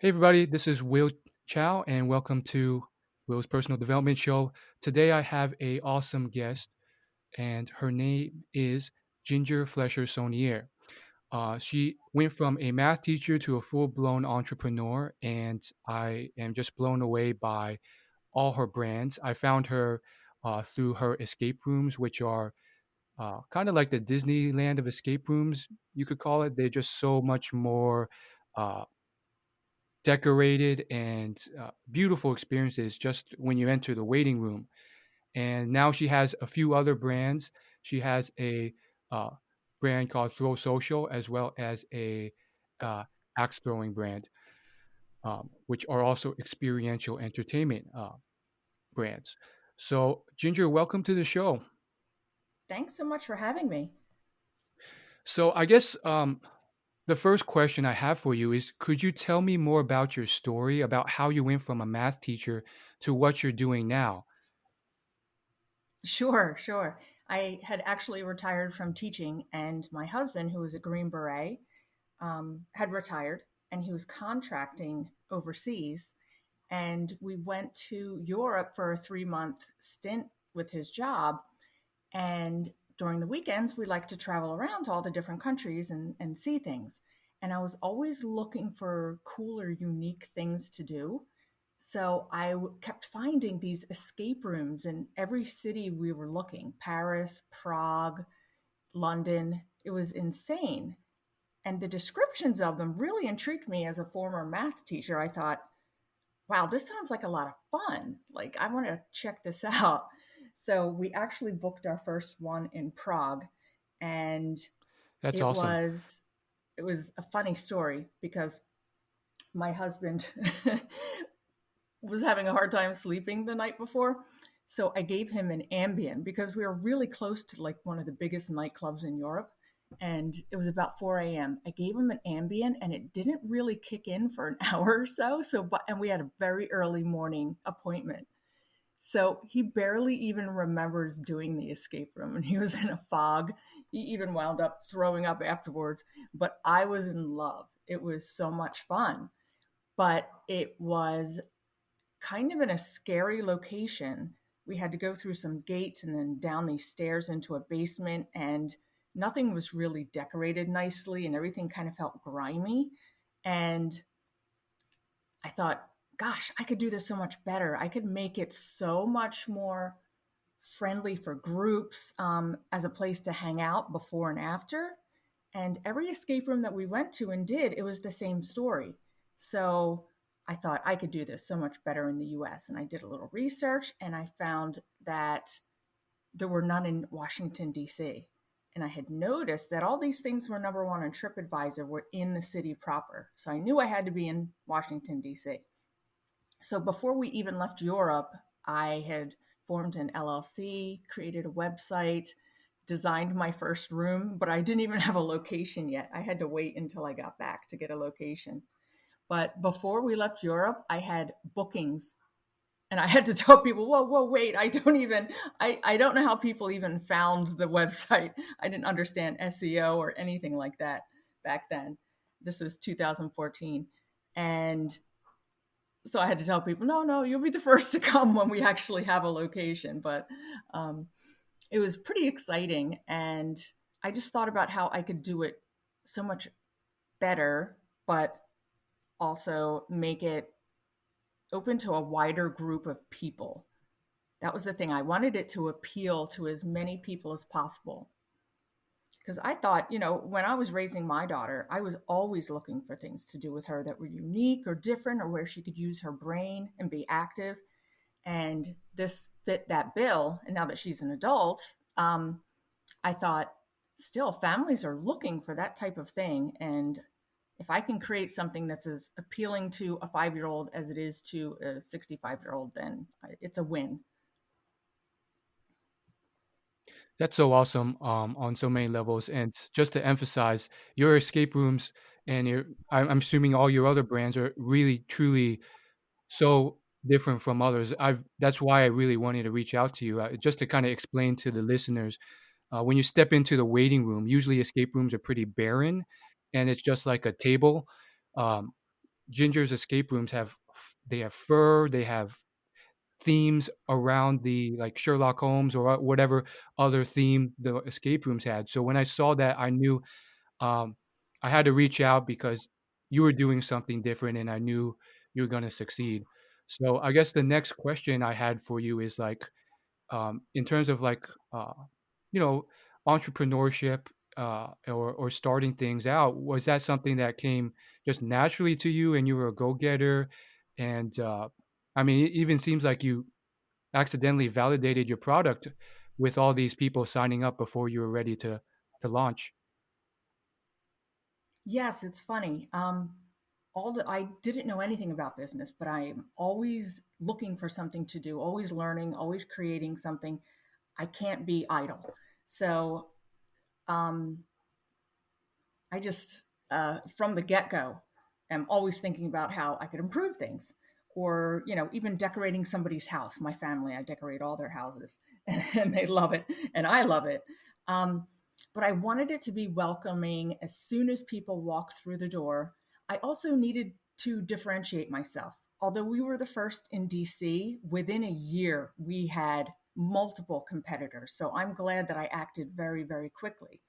Hey, everybody, this is Will Chow, and welcome to Will's Personal Development Show. Today, I have a awesome guest, and her name is Ginger Flesher-Sonnier. She went from a math teacher to a full-blown entrepreneur, and I am just blown away by all her brands. I found her through her escape rooms, which are kind of like the Disneyland of escape rooms, you could call it. They're just so much more uh, decorated and beautiful experiences just when you enter the waiting room. And now she has a few other brands. She has a uh, brand called Throw Social, as well as a uh, axe throwing brand, which are also experiential entertainment brands. So, Ginger, welcome to the show. Thanks so much for having me. So, I guess the first question I have for you is, could you tell me more about your story, about how you went from a math teacher to what you're doing now? Sure. I had actually retired from teaching, and my husband, who was a Green Beret, had retired and he was contracting overseas. And we went to Europe for a 3-month stint with his job. And during the weekends, we like to travel around to all the different countries and see things. And I was always looking for cool or unique things to do. So kept finding these escape rooms in every city we were looking: Paris, Prague, London. It was insane. And the descriptions of them really intrigued me as a former math teacher. I thought, wow, this sounds like a lot of fun. Like, I want to check this out. So we actually booked our first one in Prague, and That's it awesome. was it was a funny story because my husband was having a hard time sleeping the night before. So I gave him an Ambien because we were really close to like one of the biggest nightclubs in Europe. And it was about 4 a.m. I gave him an Ambien and it didn't really kick in for an hour or so. And we had a very early morning appointment. So he barely even remembers doing the escape room and he was in a fog. He even wound up throwing up afterwards. But I was in love. It was so much fun. But it was kind of in a scary location. We had to go through some gates and then down these stairs into a basement, and nothing was really decorated nicely, and everything kind of felt grimy. And I thought, gosh, I could do this so much better. I could make it so much more friendly for groups, as a place to hang out before and after. And every escape room that we went to and did, it was the same story. So I thought I could do this so much better in the US. And I did a little research and I found that there were none in Washington, D.C. And I had noticed that all these things were number one on TripAdvisor were in the city proper. So I knew I had to be in Washington, D.C. So before we even left Europe, I had formed an LLC, created a website, designed my first room, but I didn't even have a location yet. I had to wait until I got back to get a location. But before we left Europe, I had bookings and I had to tell people, whoa, wait, I don't know how people even found the website. I didn't understand SEO or anything like that back then. This is 2014. And so I had to tell people, no, you'll be the first to come when we actually have a location. But um, it was pretty exciting. And I just thought about how I could do it so much better, but also make it open to a wider group of people. That was the thing. I wanted it to appeal to as many people as possible. Because I thought, when I was raising my daughter, I was always looking for things to do with her that were unique or different or where she could use her brain and be active. And this fit that bill. And now that she's an adult, I thought, still, families are looking for that type of thing. And if I can create something that's as appealing to a 5-year-old as it is to a 65-year-old, then it's a win. That's so awesome on so many levels. And just to emphasize, your escape rooms and I'm assuming all your other brands are really, truly so different from others. That's why I really wanted to reach out to you, just to kind of explain to the listeners. When you step into the waiting room, usually escape rooms are pretty barren, and it's just like a table. Um, Ginger's escape rooms they have fur, they have themes around the like Sherlock Holmes or whatever other theme the escape rooms had. So when I saw that, I knew um, I had to reach out because you were doing something different, and I knew you were going to succeed. So I guess the next question I had for you is like, in terms of like, you know, entrepreneurship or starting things out, was that something that came just naturally to you, and you were a go getter? And I mean, it even seems like you accidentally validated your product with all these people signing up before you were ready to launch. Yes, it's funny. I didn't know anything about business, but I'm always looking for something to do, always learning, always creating something. I can't be idle. So um, I just, from the get go, am always thinking about how I could improve things. Or, even decorating somebody's house. My family, I decorate all their houses and they love it. And I love it. Um, but I wanted it to be welcoming as soon as people walk through the door. I also needed to differentiate myself. Although we were the first in DC, within a year, we had multiple competitors. So I'm glad that I acted very, very quickly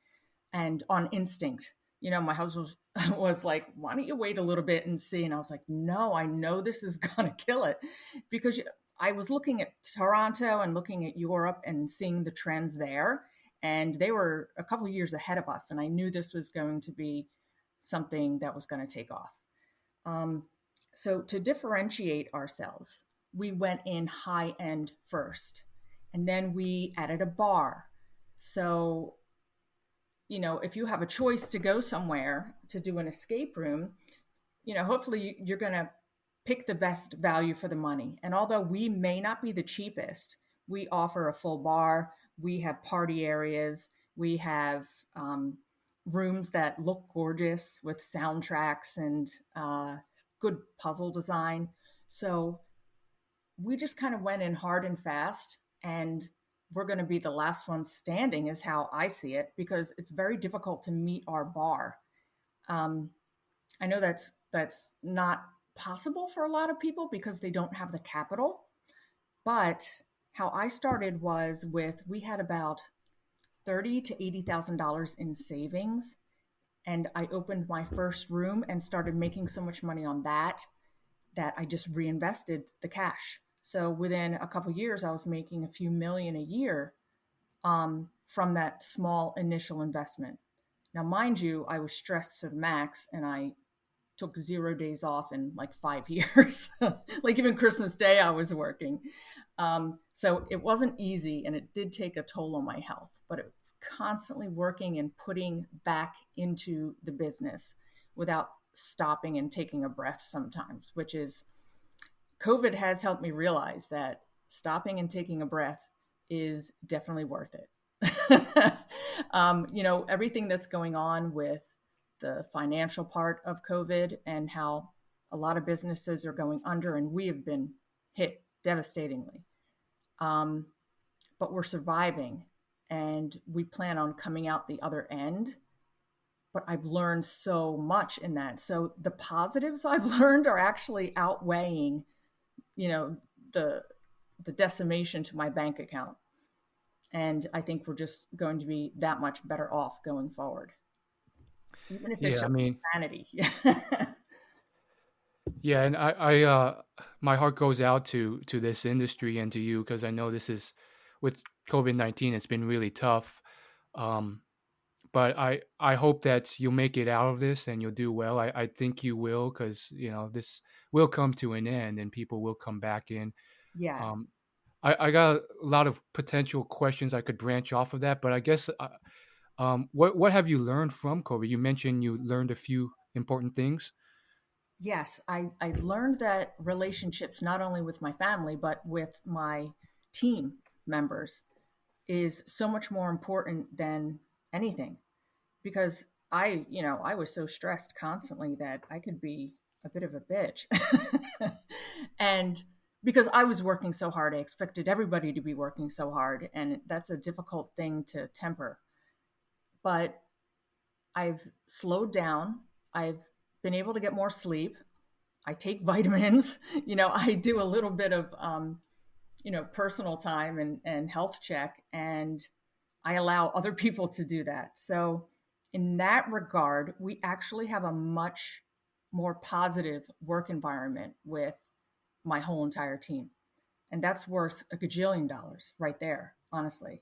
and on instinct. My husband was like, why don't you wait a little bit and see? And I was like, no, I know this is going to kill it because I was looking at Toronto and looking at Europe and seeing the trends there. And they were a couple of years ahead of us. And I knew this was going to be something that was going to take off. Um, so to differentiate ourselves, we went in high end first. And then we added a bar. So if you have a choice to go somewhere to do an escape room, hopefully you're going to pick the best value for the money. And although we may not be the cheapest, we offer a full bar, we have party areas, we have rooms that look gorgeous with soundtracks and good puzzle design. So we just kind of went in hard and fast, and we're going to be the last ones standing is how I see it, because it's very difficult to meet our bar. um, I know that's not possible for a lot of people because they don't have the capital, but how I started was we had about 30 to $80,000 in savings, and I opened my first room and started making so much money on that I just reinvested the cash. So within a couple of years, I was making a few million a year from that small initial investment. Now, mind you, I was stressed to the max, and I took 0 days off in like 5 years. Like even Christmas Day, I was working. So it wasn't easy, and it did take a toll on my health, but it's constantly working and putting back into the business without stopping and taking a breath sometimes, which is COVID has helped me realize that stopping and taking a breath is definitely worth it. Everything that's going on with the financial part of COVID and how a lot of businesses are going under, and we have been hit devastatingly. Um, but we're surviving, and we plan on coming out the other end. But I've learned so much in that. So the positives I've learned are actually outweighing, you know, the the decimation to my bank account. And I think we're just going to be that much better off going forward, even if it's Yeah, I just mean, insanity. yeah, and my heart goes out to this industry and to you because I know this is with COVID-19, it's been really tough. Um, but I hope that you'll make it out of this and you'll do well. I think you will because this will come to an end and people will come back in. Yes. Um, I got a lot of potential questions I could branch off of that, but I guess what have you learned from COVID? You mentioned you learned a few important things. Yes. I learned that relationships, not only with my family, but with my team members, is so much more important than anything, because I was so stressed constantly that I could be a bit of a bitch. And because I was working so hard, I expected everybody to be working so hard, and that's a difficult thing to temper. But I've slowed down. I've been able to get more sleep. I take vitamins. I do a little bit of personal time and health check, and I allow other people to do that. So in that regard, we actually have a much more positive work environment with my whole entire team. And that's worth a gajillion dollars right there, honestly.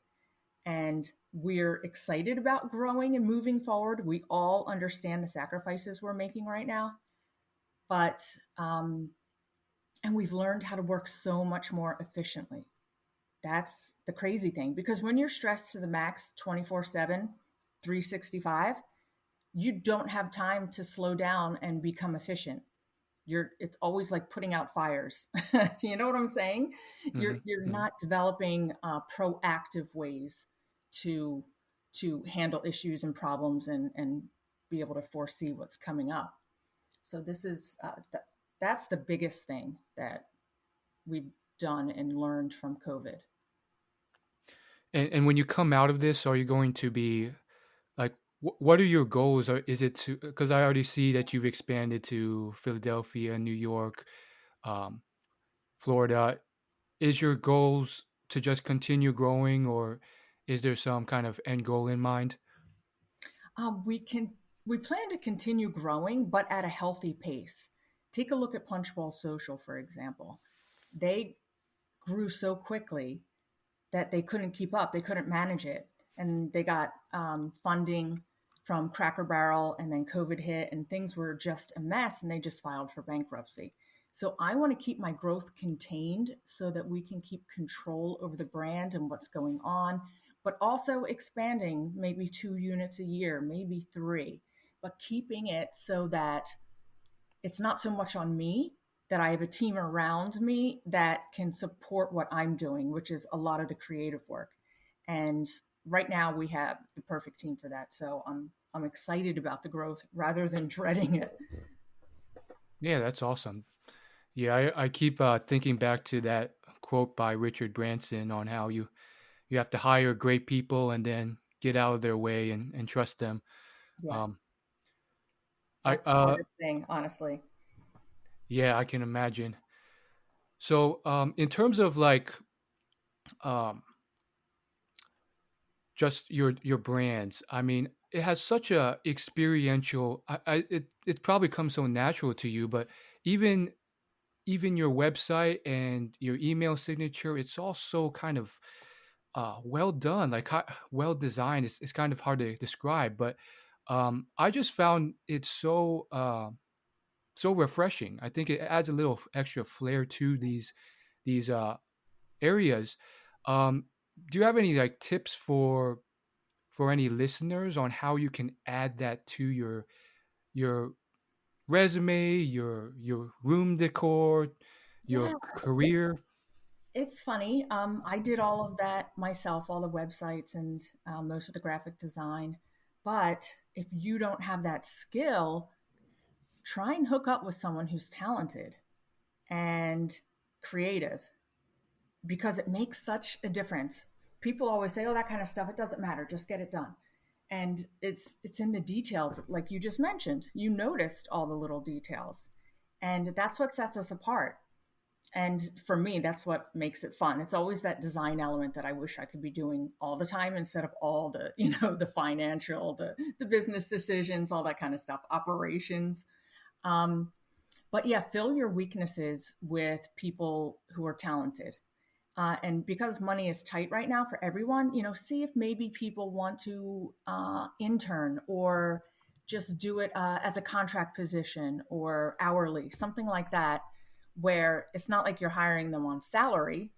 And we're excited about growing and moving forward. We all understand the sacrifices we're making right now, but and we've learned how to work so much more efficiently. That's the crazy thing, because when you're stressed to the max 24/7, 365, you don't have time to slow down and become efficient. It's always like putting out fires. You know what I'm saying? You're Hmm. you're Hmm. not developing proactive ways to handle issues and problems and be able to foresee what's coming up. So this is that's the biggest thing that we've done and learned from COVID. And when you come out of this, are you going to be like, what are your goals? Or is it to, because I already see that you've expanded to Philadelphia, New York, um, Florida. Is your goals to just continue growing, or is there some kind of end goal in mind? We plan to continue growing, but at a healthy pace. Take a look at Punchbowl Social, for example. They grew so quickly that they couldn't keep up. They couldn't manage it, and they got funding from Cracker Barrel, and then COVID hit, and things were just a mess, and they just filed for bankruptcy. So I want to keep my growth contained so that we can keep control over the brand and what's going on, but also expanding maybe 2 units a year, maybe three, but keeping it so that it's not so much on me, that I have a team around me that can support what I'm doing, which is a lot of the creative work. And right now we have the perfect team for that. So I'm excited about the growth rather than dreading it. Yeah, that's awesome. Yeah, I keep thinking back to that quote by Richard Branson on how you have to hire great people and then get out of their way and trust them. Yes, Um, I that's the hardest thing, honestly. Yeah, I can imagine. So, in terms of like um, just your brands, I mean, it has such a experiential. It probably comes so natural to you, but even even your website and your email signature, it's all so kind of well done, like well designed. It's kind of hard to describe, but I just found it so so refreshing. I think it adds a little extra flair to these areas. Um, do you have any like tips for any listeners on how you can add that to your resume, your room decor, your Yeah, it's career? it's funny. I did all of that myself, all the websites and most of the graphic design. But if you don't have that skill, try and hook up with someone who's talented and creative, because it makes such a difference. People always say, "Oh, that kind of stuff, it doesn't matter, just get it done." And it's in the details, like you just mentioned. You noticed all the little details, and that's what sets us apart. And for me, that's what makes it fun. It's always that design element that I wish I could be doing all the time, instead of all the, the financial, the business decisions, all that kind of stuff, operations. Um, but yeah, fill your weaknesses with people who are talented. And because money is tight right now for everyone, see if maybe people want to intern, or just do it as a contract position or hourly, something like that, where it's not like you're hiring them on salary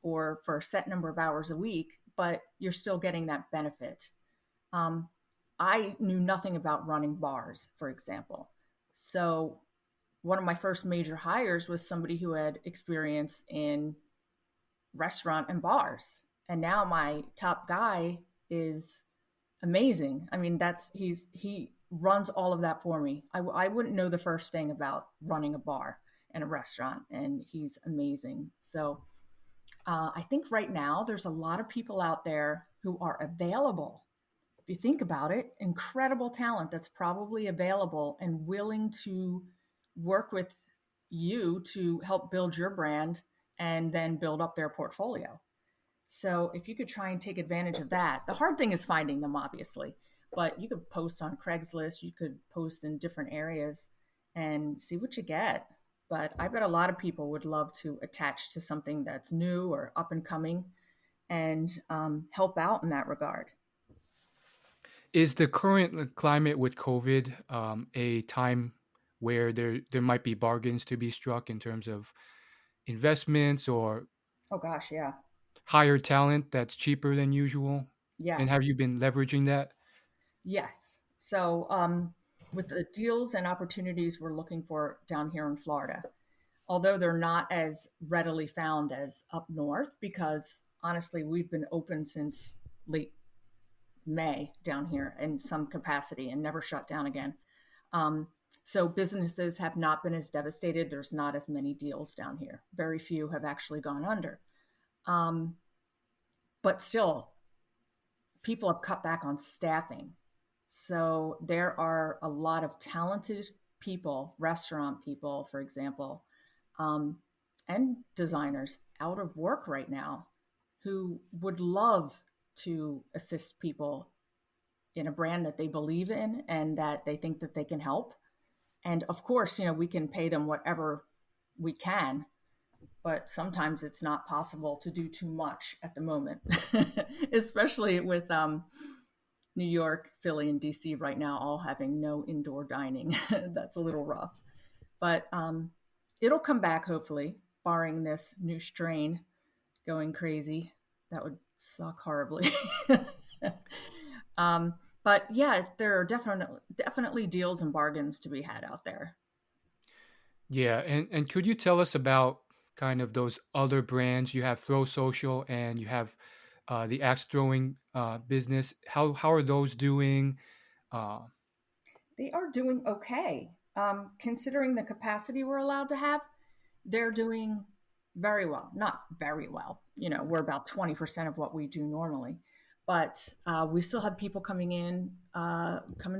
or for a set number of hours a week, but you're still getting that benefit. Um, I knew nothing about running bars, for example. So one of my first major hires was somebody who had experience in restaurant and bars. And now my top guy is amazing. I mean, he runs all of that for me. I wouldn't know the first thing about running a bar and a restaurant, and he's amazing. So I think right now there's a lot of people out there who are available. If you think about it, incredible talent that's probably available and willing to work with you to help build your brand and then build up their portfolio. So if you could try and take advantage of that, the hard thing is finding them, obviously, but you could post on Craigslist, you could post in different areas and see what you get. But I bet a lot of people would love to attach to something that's new or up and coming and help out in that regard. Is the current climate with COVID a time where there might be bargains to be struck in terms of investments or Oh, gosh, yeah. hire talent that's cheaper than usual? And Yes. have you been leveraging that? Yes. So, with the deals and opportunities we're looking for down here in Florida, although they're not as readily found as up north, because honestly, we've been open since late May down here in some capacity and never shut down again. Um, so businesses have not been as devastated. There's not as many deals down here. Very few have actually gone under. Um, but still, people have cut back on staffing. So there are a lot of talented people, restaurant people, for example, um, and designers out of work right now who would love to assist people in a brand that they believe in and that they think that they can help. And of course, we can pay them whatever we can, but sometimes it's not possible to do too much at the moment, especially with New York, Philly, and DC right now all having no indoor dining. That's a little rough. But it'll come back, hopefully, barring this new strain going crazy. That would suck horribly. But yeah, there are definitely deals and bargains to be had out there. Yeah, and could you tell us about kind of those other brands? You have Throw Social and you have the axe throwing business. How are those doing? Uh, They are doing okay. Considering the capacity we're allowed to have, they're doing very well. Not very well. We're about 20% of what we do normally. But we still have people coming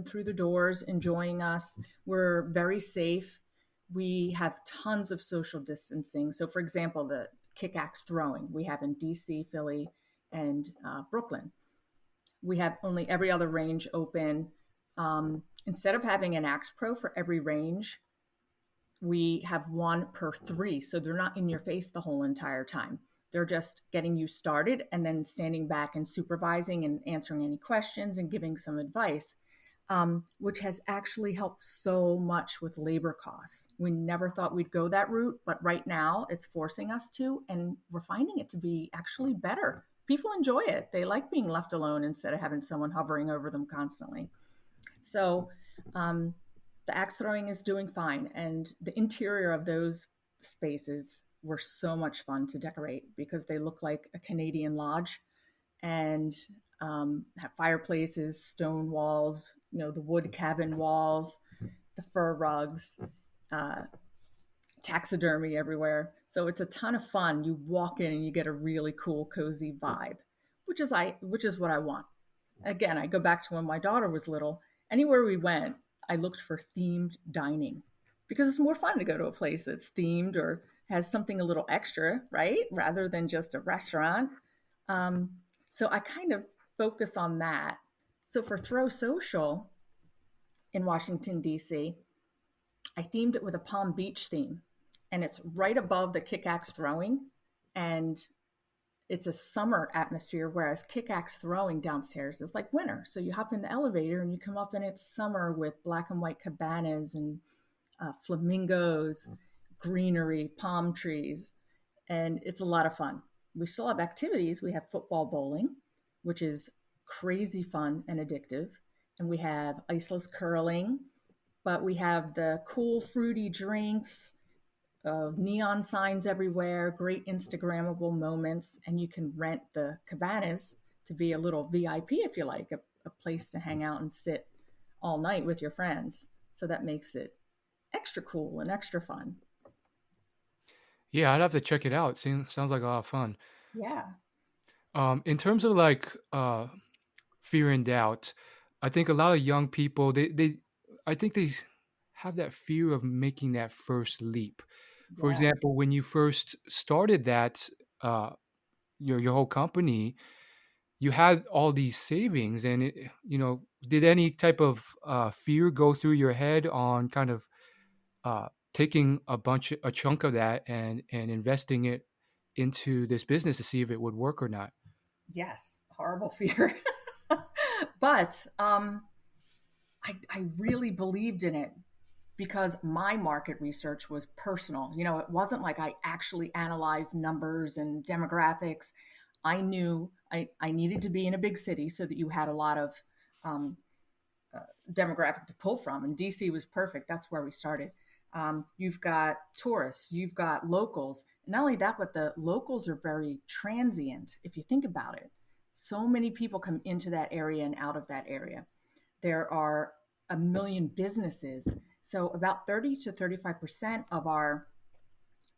through the doors, enjoying us. We're very safe. We have tons of social distancing. So, for example, the kick axe throwing we have in DC, Philly, and Brooklyn. We have only every other range open. Instead of having an axe pro for every range, we have one per three. So they're not in your face the whole entire time. They're just getting you started and then standing back and supervising and answering any questions and giving some advice, which has actually helped so much with labor costs. We never thought we'd go that route, but right now it's forcing us to, and we're finding it to be actually better. People enjoy it. They like being left alone instead of having someone hovering over them constantly. So the axe throwing is doing fine. And the interior of those spaces were so much fun to decorate because they look like a Canadian lodge and have fireplaces, stone walls, the wood cabin walls, the fur rugs, uh, taxidermy everywhere. So it's a ton of fun. You walk in and you get a really cool, cozy vibe, which is what I want. Again, I go back to when my daughter was little. Anywhere we went, I looked for themed dining because it's more fun to go to a place that's themed or has something a little extra, right? Rather than just a restaurant. So I kind of focus on that. So for Throw Social in Washington, D.C., I themed it with a Palm Beach theme. And it's right above the kick axe throwing. And it's a summer atmosphere, whereas kick axe throwing downstairs is like winter. So you hop in the elevator and you come up and it's summer with black and white cabanas and flamingos, greenery, palm trees, and it's a lot of fun. We still have activities. We have football bowling, which is crazy fun and addictive. And we have iceless curling, but we have the cool fruity drinks, neon signs everywhere, great Instagrammable moments, and you can rent the cabanas to be a little VIP if you like, a place to hang out and sit all night with your friends. So that makes it extra cool and extra fun. yeah, I'd have to check it out. Sounds like a lot of fun. Yeah. In terms of like fear and doubt, I think a lot of young people I think they have that fear of making that first leap. For Yeah. example, when you first started that, uh, your whole company, you had all these savings, and did any type of fear go through your head on kind of taking a chunk of that and investing it into this business to see if it would work or not? Yes. Horrible fear. But I really believed in it because my market research was personal. It wasn't like I actually analyzed numbers and demographics. I knew I needed to be in a big city so that you had a lot of um, demographic to pull from. And DC was perfect. That's where we started. You've got tourists, you've got locals. Not only that, but the locals are very transient if you think about it. So many people come into that area and out of that area. There are a million businesses. So about 30 to 35% of our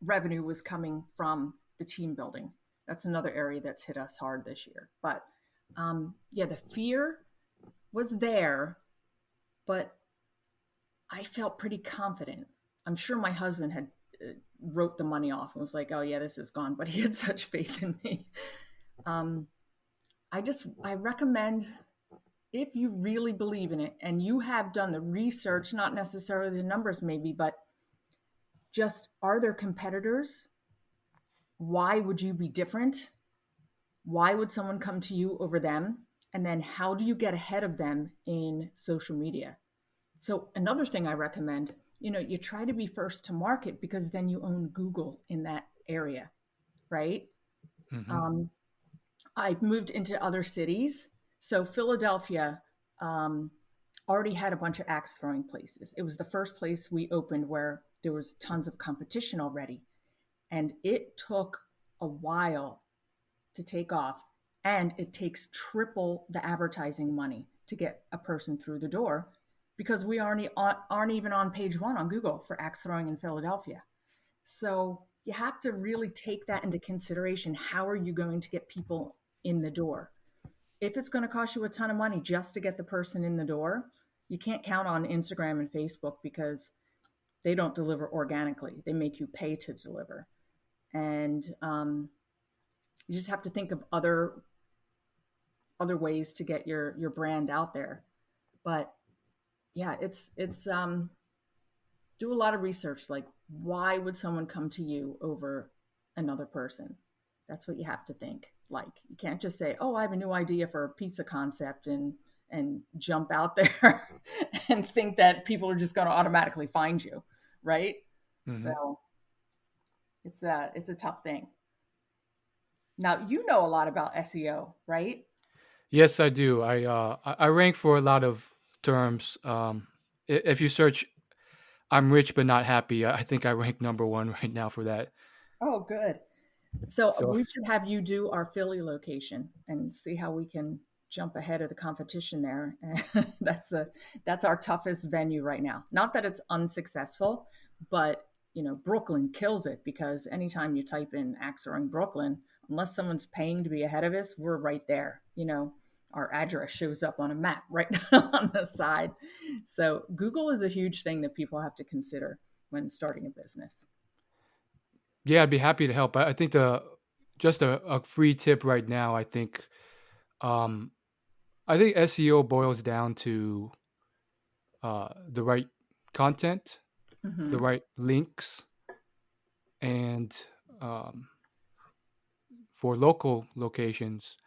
revenue was coming from the team building. That's another area that's hit us hard this year. But yeah, the fear was there, but I felt pretty confident. I'm sure my husband had wrote the money off and was like, "Oh yeah, this is gone," but he had such faith in me. Um, I recommend, if you really believe in it and you have done the research, not necessarily the numbers maybe, but just, are there competitors? Why would you be different? Why would someone come to you over them? And then how do you get ahead of them in social media? So another thing I recommend, you try to be first to market because then you own Google in that area, right? Hmm. Um, I've moved into other cities. So Philadelphia um, already had a bunch of axe throwing places. It was the first place we opened where there was tons of competition already. And it took a while to take off. And it takes triple the advertising money to get a person through the door because we aren't even on page one on Google for axe throwing in Philadelphia. So you have to really take that into consideration. How are you going to get people in the door? If it's going to cost you a ton of money just to get the person in the door, you can't count on Instagram and Facebook because they don't deliver organically. They make you pay to deliver. And you just have to think of other ways to get your brand out there. But yeah, it's do a lot of research. Like, why would someone come to you over another person? That's what you have to think. Like, you can't just say, "Oh, I have a new idea for a pizza concept," and jump out there and think that people are just going to automatically find you, right? Hmm. So it's a tough thing. Now, you know a lot about SEO, right? Yes, I do. I rank for a lot of terms. If you search "I'm rich but not happy," I think I rank number one right now for that. Oh, good. So So we should have you do our Philly location and see how we can jump ahead of the competition there. that's a that's our toughest venue right now. Not that it's unsuccessful, but Brooklyn kills it because anytime you type in Axel Brooklyn, unless someone's paying to be ahead of us, we're right there. Our address shows up on a map right on the side. So Google is a huge thing that people have to consider when starting a business. yeah, I'd be happy to help. I think the just a free tip right now. Um, I think SEO boils down to the right content, the Hmm. right links, and um, for local locations,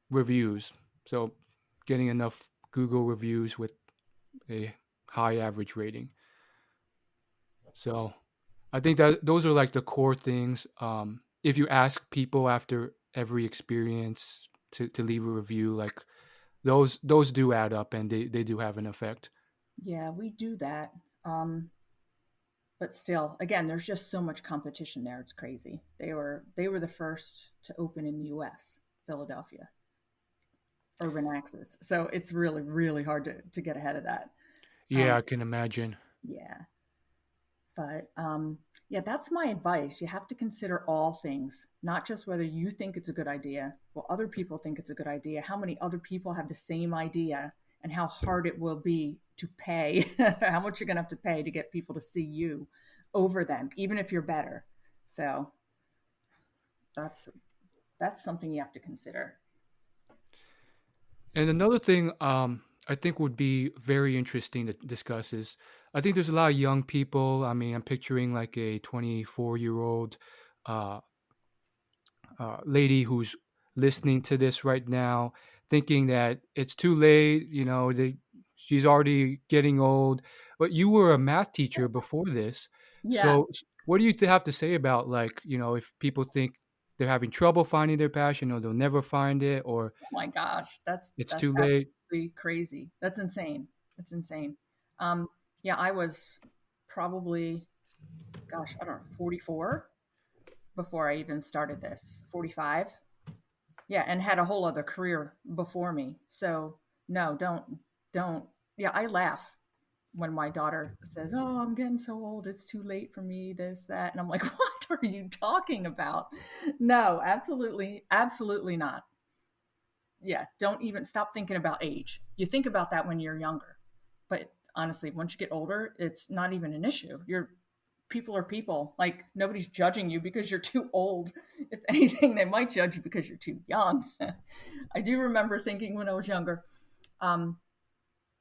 reviews. So getting enough Google reviews with a high average rating. So I think that those are like the core things. If you ask people after every experience to leave a review, like those do add up and they do have an effect. Yeah, we do that. Um, but still, again, there's just so much competition there. It's crazy. They were the first to open in the U.S., Philadelphia, urban access. So it's really, really hard to get ahead of that. Yeah, Um, I can imagine. yeah, but yeah, that's my advice. You have to consider all things, not just whether you think it's a good idea, well, other people think it's a good idea, how many other people have the same idea, and how hard it will be to pay, how much you're going to have to pay to get people to see you over them, even if you're better. So that's that's something you have to consider. And another thing I think would be very interesting to discuss is I think there's a lot of young people. I mean, I'm picturing like a 24-year-old uh, lady who's listening to this right now, thinking that it's too late. She's already getting old. But you were a math teacher before this, Yeah. so what do you have to say about like if people think they're having trouble finding their passion or they'll never find it or Oh my gosh, it's that's too late? absolutely crazy. That's insane. That's insane. Um, yeah, I was probably, gosh, I don't know, 44 before I even started this. 45. Yeah, and had a whole other career before me. So no, don't. Yeah, I laugh when my daughter says, "Oh, I'm getting so old. It's too late for me. This, that," and I'm like, "What are you talking about?" No, absolutely, absolutely not. Yeah, don't even stop thinking about age. You think about that when you're younger, but honestly, once you get older, it's not even an issue. You're People are people. Like nobody's judging you because you're too old. If anything, they might judge you because you're too young. I do remember thinking when I was younger, um,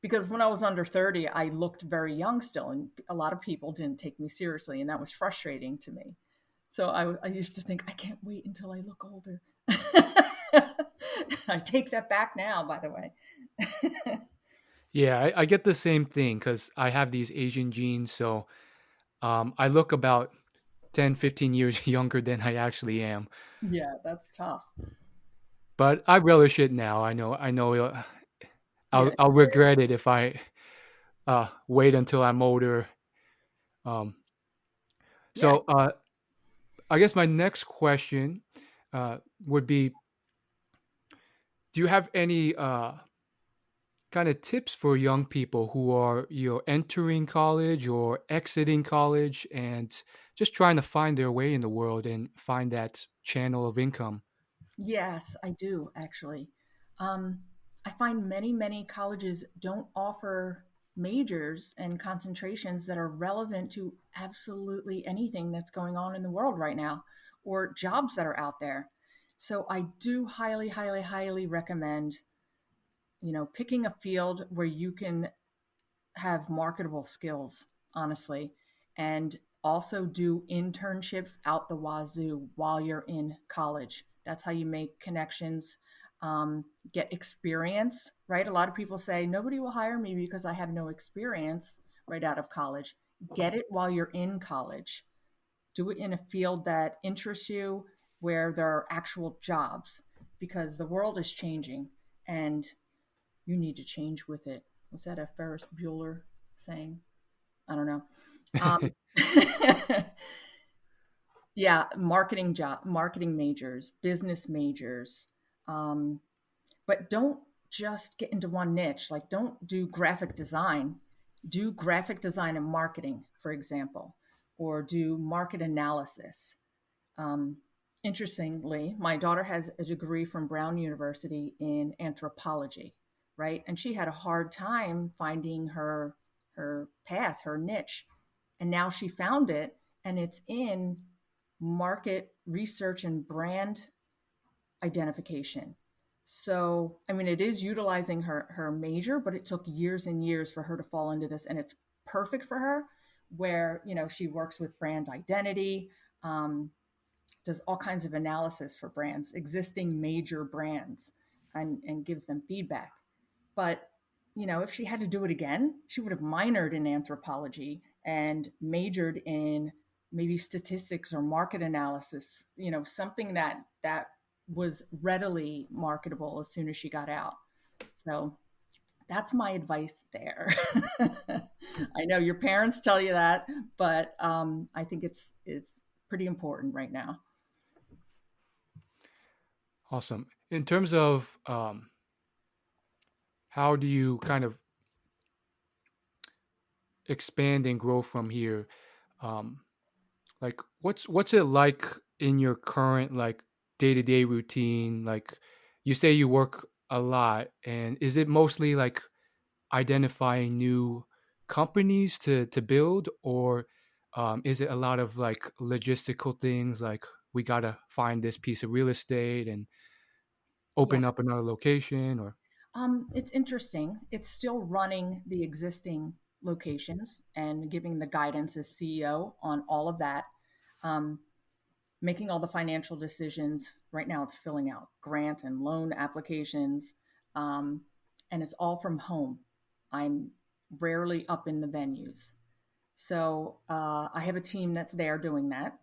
because when I was under 30, I looked very young still, and a lot of people didn't take me seriously, and that was frustrating to me. So I used to think, I can't wait until I look older. I take that back now, by the way. Yeah, I get the same thing because I have these Asian genes, so I look about 10, 15 years younger than I actually am. Yeah, that's tough. But I relish it now. I know Yeah, I'll regret it if I wait until I'm older. Um, yeah, so I guess my next question would be: do you have any kind of tips for young people who are entering college or exiting college and just trying to find their way in the world and find that channel of income? yes, I do actually. Um, I find many colleges don't offer majors and concentrations that are relevant to absolutely anything that's going on in the world right now or jobs that are out there. So I do highly recommend, picking a field where you can have marketable skills, honestly, and also do internships out the wazoo while you're in college. That's how you make connections, get experience, right? A lot of people say, nobody will hire me because I have no experience right out of college. Get it while you're in college. Do it in a field that interests you, where there are actual jobs, because the world is changing and you need to change with it. Was that a Ferris Bueller saying? I don't know. Um, yeah, marketing majors, business majors, um, but don't just get into one niche. Like, don't do graphic design. Do graphic design and marketing, for example, or do market analysis. Um, Interestingly, my daughter has a degree from Brown University in anthropology, right? And she had a hard time finding her path, her niche. And now she found it, and it's in market research and brand identification. So, I mean, it is utilizing her major, but it took years and years for her to fall into this, and it's perfect for her. Where she works with brand identity, does all kinds of analysis for brands, existing major brands, and gives them feedback. But, if she had to do it again, she would have minored in anthropology and majored in maybe statistics or market analysis, something that was readily marketable as soon as she got out. So that's my advice there. I know your parents tell you that, but I think it's pretty important right now. Awesome. In terms of how do you kind of expand and grow from here? Um, like, what's it like in your current like day to day routine? Like, you say you work a lot, and is it mostly like identifying new companies to build, or is it a lot of like logistical things, like we gotta find this piece of real estate and Yeah. open up another location, or It's interesting. It's still running the existing locations and giving the guidance as CEO on all of that. Um, Making all the financial decisions. Right now, it's filling out grant and loan applications, um, and it's all from home. I'm rarely up in the venues. So I have a team that's there doing that,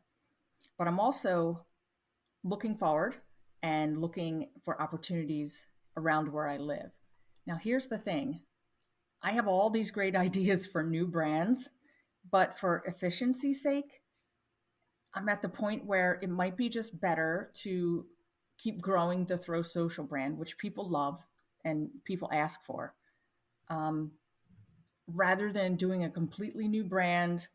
but I'm also looking forward and looking for opportunities around where I live. Now, here's the thing: I have all these great ideas for new brands, but for efficiency's sake, I'm at the point where it might be just better to keep growing the Throw Social brand, which people love and people ask for, um, rather than doing a completely new brand,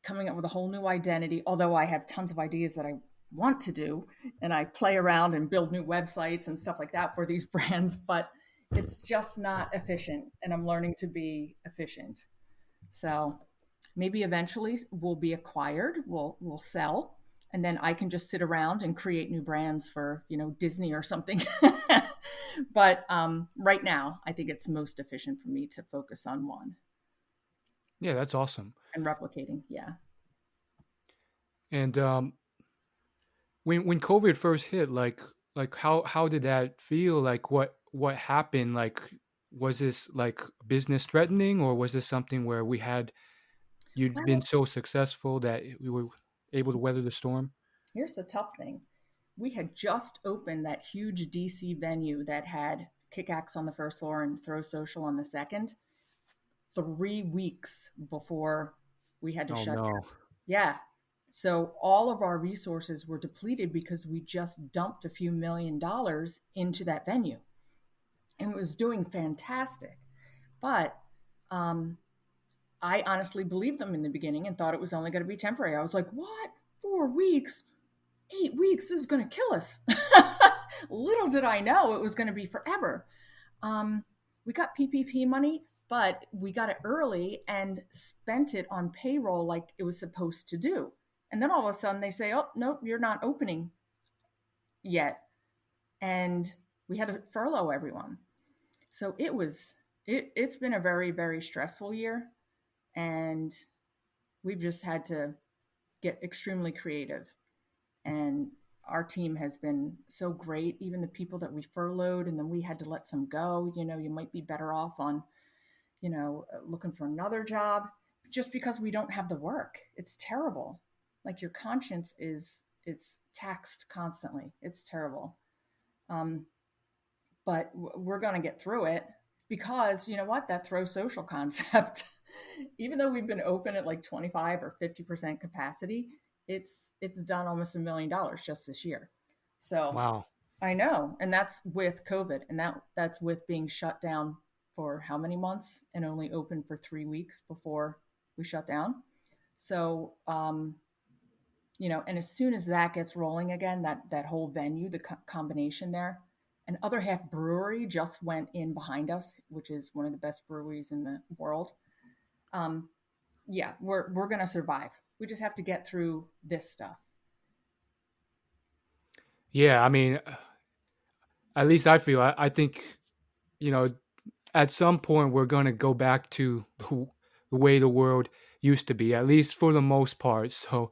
coming up with a whole new identity. Although I have tons of ideas that I want to do, and I play around and build new websites and stuff like that for these brands, but it's just not efficient. And I'm learning to be efficient. So maybe eventually we'll be acquired, we'll sell, and then I can just sit around and create new brands for Disney or something. But right now, I think it's most efficient for me to focus on one yeah, that's awesome. and replicating. Yeah. And when COVID first hit, like how did that feel? Like what happened? Like was this like business threatening, or was this something where we had you'd been Well, so successful that we were able to weather the storm? here's the tough thing: we had just opened that huge DC venue that had Kick Axe on the first floor and Throw Social on the second, 3 weeks before we had to Oh shut no. down. Yeah. So all of our resources were depleted because we just dumped a few $1 million into that venue, and it was doing fantastic. But um, I honestly believed them in the beginning and thought it was only going to be temporary. I was like, what? 4 weeks? 8 weeks? This is going to kill us. Little did I know it was going to be forever. Um, we got PPP money, but we got it early and spent it on payroll like it was supposed to do. And then all of a sudden they say, oh, nope, you're not opening yet. And we had to furlough everyone. So it's been a very, very stressful year. And we've just had to get extremely creative. And our team has been so great. Even the people that we furloughed and then we had to let some go, you might be better off on looking for another job just because we don't have the work. It's terrible. Like your conscience it's taxed constantly. It's terrible. Um, but we're going to get through it because you know what? That Throw Social concept, even though we've been open at like 25 or 50% capacity, it's done almost $1 million just this year. So Wow. I know, and that's with COVID, and that's with being shut down for how many months and only open for 3 weeks before we shut down. So, and as soon as that gets rolling again, that whole venue, the combination there, and Other Half Brewery just went in behind us, which is one of the best breweries in the world. Um, yeah, we're gonna survive. We just have to get through this stuff. Yeah, I mean, at least I feel I think, you know, at some point we're going to go back to the way the world used to be, at least for the most part. So,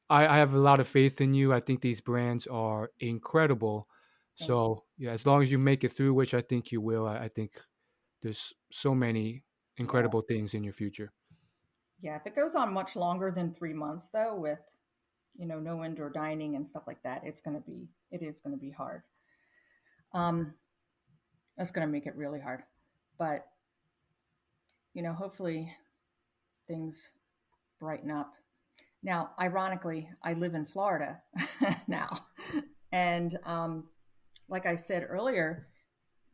I have a lot of faith in you. I think these brands are incredible. Thank you. So, yeah, as long as you make it through, which I think you will, I think there's so many Yeah, incredible things in your future. yeah. If it goes on much longer than 3 months, though, with no indoor dining and stuff like that, it is gonna be hard. Um, that's gonna make it really hard. But hopefully things brighten up. Now, ironically, I live in Florida now, and like I said earlier,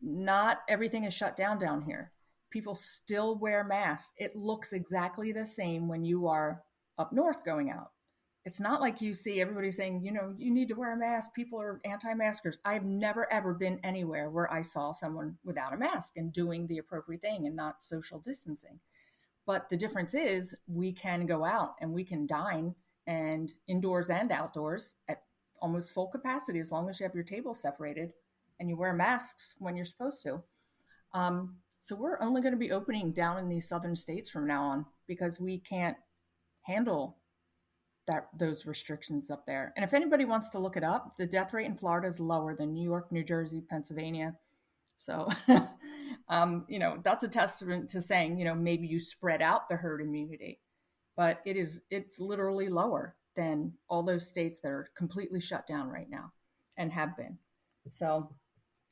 not everything is shut down here. People still wear masks. It looks exactly the same when you are up north going out. it's not like you see everybody saying, you need to wear a mask. People are anti-maskers. I've never ever been anywhere where I saw someone without a mask and doing the appropriate thing and not social distancing. But the difference is we can go out and we can dine and indoors and outdoors at almost full capacity as long as you have your table separated and you wear masks when you're supposed to. So we're only going to be opening down in these southern states from now on because we can't handle those restrictions up there. And if anybody wants to look it up, the death rate in Florida is lower than New York, New Jersey, Pennsylvania. So, that's a testament to saying, maybe you spread out the herd immunity, but it's literally lower than all those states that are completely shut down right now and have been. So,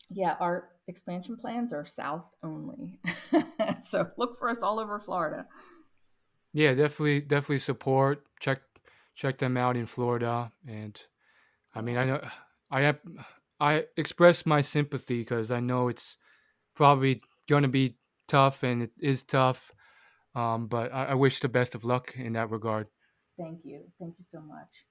yeah, our expansion plans are south only. So look for us all over Florida. Yeah, definitely support. Check them out in Florida, and I mean, Yeah. I know I have I express my sympathy because I know it's probably going to be tough, and it is tough. But I wish the best of luck in that regard. Thank you. Thank you so much.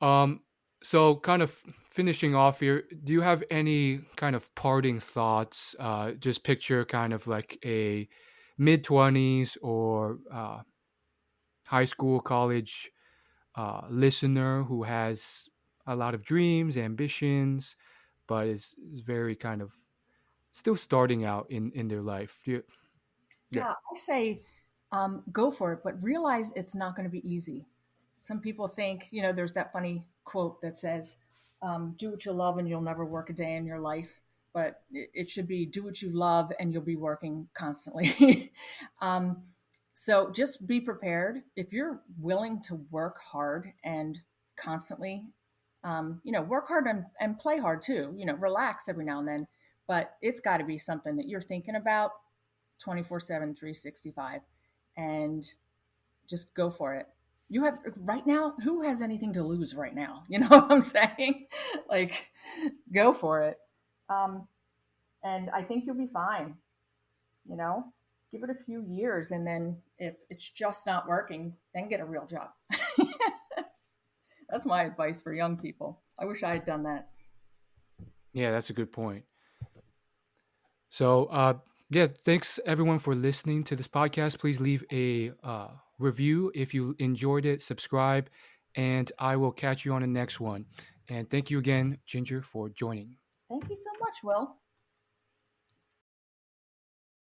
Um, so kind of finishing off here, do you have any kind of parting thoughts? Just picture kind of like a mid-20s or high school, college listener who has a lot of dreams, ambitions, but is very kind of still starting out in their life. Yeah. Yeah, I say go for it, but realize it's not going to be easy. Some people think, there's that funny quote that says, do what you love and you'll never work a day in your life. But it should be do what you love and you'll be working constantly. um, so just be prepared. If you're willing to work hard and constantly, work hard and play hard too, relax every now and then. But it's got to be something that you're thinking about 24/7, 365, and just go for it. You have right now, who has anything to lose right now? You know what I'm saying? Like, go for it. Um, and I think you'll be fine, you know? Give it a few years, and then if it's just not working, then get a real job. That's my advice for young people. I wish I had done that. Yeah, that's a good point. So, yeah, thanks everyone for listening to this podcast. Please leave a review if you enjoyed it, subscribe, and I will catch you on the next one. And thank you again, Ginger, for joining. Thank you so much, Will.